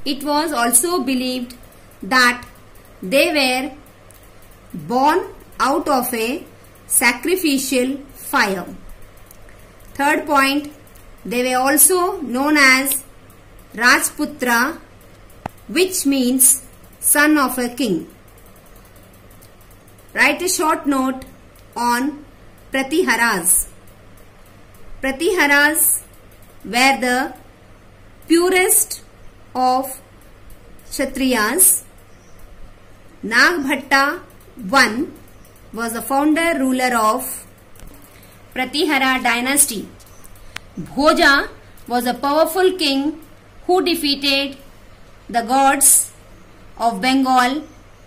It was also believed that they were born out of a sacrificial fire. Third point, they were also known as Rajputra, which means son of a king. Write a short note on Pratiharas. Pratiharas were the purest of Kshatriyas. Nagbhatta I was the founder ruler of Pratihara dynasty. Bhoja was a powerful king who defeated the gods of Bengal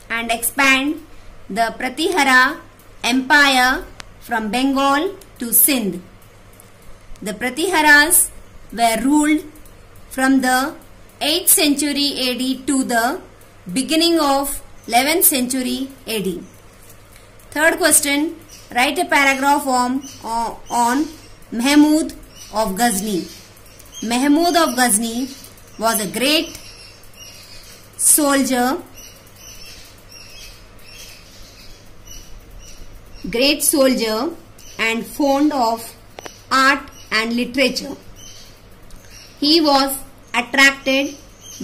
and expanded the Pratihara empire from Bengal to Sindh. The Pratiharas were ruled from the 8th century AD to the beginning of 11th century AD. Third question, write a paragraph on Mahmud of Ghazni. Mahmud of Ghazni was a great soldier and fond of art and literature. He was attracted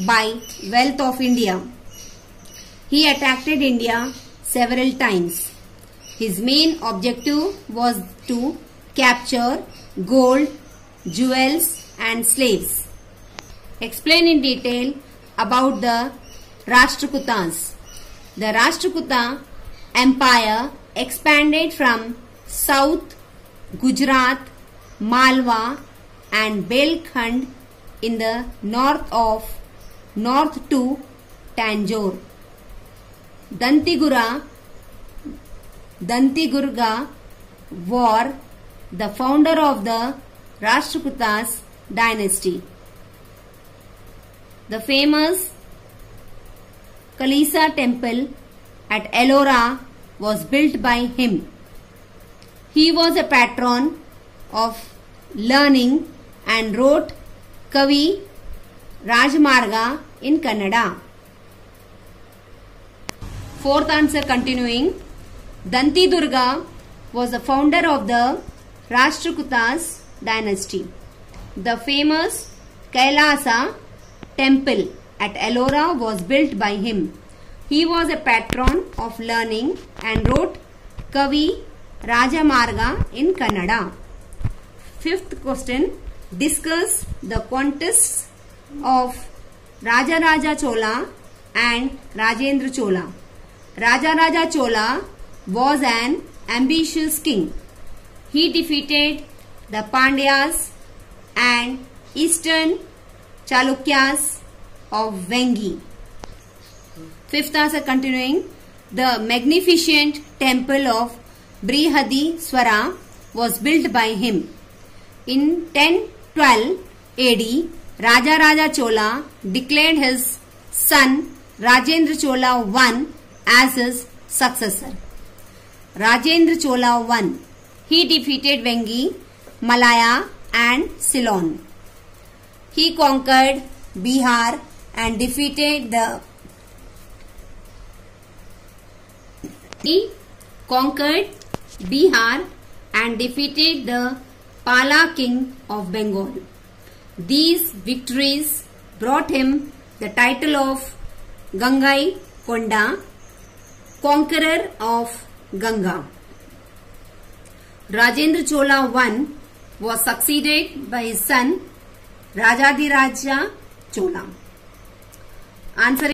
by wealth of India. He attacked India several times. His main objective was to capture gold, jewels and slaves. Explain in detail about the Rashtrakutas. The Rashtrakuta Empire expanded from South Gujarat, Malwa and Belkhand in the north to Tanjore. Dantigurga were the founder of the Rashtrakutas dynasty. The famous Kalisa temple at Ellora was built by him. He was a patron of learning and wrote Kavi Rajmarga in Kannada. Fourth answer continuing. Dantidurga was the founder of the Rashtrakutas dynasty. The famous Kailasa temple at Ellora was built by him. He was a patron of learning and wrote Kavi Rajamarga in Kannada. Fifth question, discuss the contests of Rajaraja Chola and Rajendra Chola. Rajaraja Chola was an ambitious king. He defeated the Pandyas and Eastern Chalukyas of Vengi. Fifth answer continuing, the magnificent temple of Brihadiswara was built by him. In 1012 AD, Rajaraja Chola declared his son Rajendra Chola I as his successor. Rajendra Chola I. He defeated Vengi, Malaya and Ceylon. He conquered Bihar and defeated the Pala king of Bengal. These victories brought him the title of Gangai Konda, conqueror of Ganga. Rajendra Chola I was succeeded by his son Rajadiraja Chola. Answer